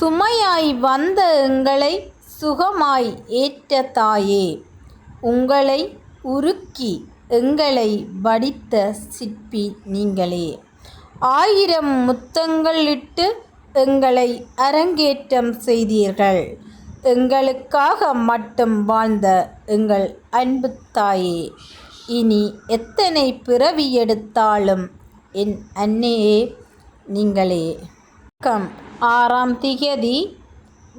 சுமையாய் வந்த எங்களை சுகமாய் ஏற்ற தாயே, உங்களை உருக்கி எங்களை வடித்த சிற்பி நீங்களே. 1000 முத்தங்கள் இட்டு எங்களை அரங்கேற்றம் செய்தீர்கள். எங்களுக்காக மட்டும் வாழ்ந்த எங்கள் அன்பு தாயே, இனி எத்தனை பிறவி எடுத்தாலும் என் அன்னையே நீங்களே. 6ஆம் திகதி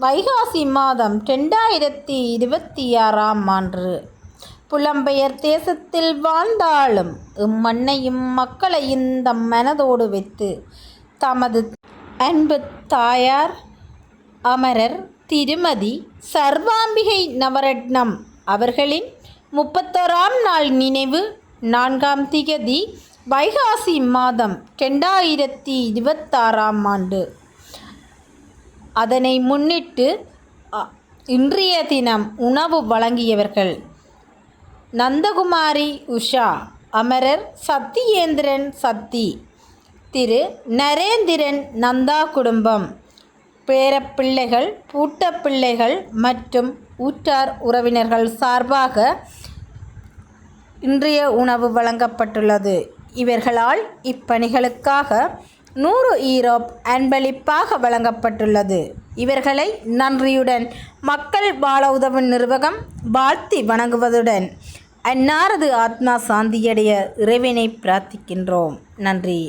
வைகாசி மாதம் 2026ஆம் ஆண்டு. புலம்பெயர் தேசத்தில் வாழ்ந்தாலும் இம்மண்ணையும் மக்களையும் தம் மனதோடு வைத்து தமது அன்பு தாயார் அமரர் திருமதி சர்வாம்பிகை நவரட்னம் அவர்களின் 31ஆம் நாள் நினைவு 4ஆம் திகதி வைகாசி மாதம் 2026ஆம் ஆண்டு. அதனை முன்னிட்டு இன்றைய தினம் உணவு வழங்கியவர்கள் நந்தகுமாரி உஷா, அமரர் சத்தியேந்திரன் சத்தி, திரு நரேந்திரன் நந்தா குடும்பம், பேரப்பிள்ளைகள், பூட்டப்பிள்ளைகள் மற்றும் ஊற்றார் உறவினர்கள் சார்பாக இன்றைய உணவு வழங்கப்பட்டுள்ளது. இவர்களால் இப்பணிகளுக்காக 100 ஈரோப் அன்பளிப்பாக வழங்கப்பட்டுள்ளது. இவர்களை நன்றியுடன் மக்கள் வாழ உதவும் நிறுவனம் வாழ்த்தி வணங்குவதுடன் அன்னாரது ஆத்மா சாந்தியடைய இறைவனை பிரார்த்திக்கின்றோம். நன்றி.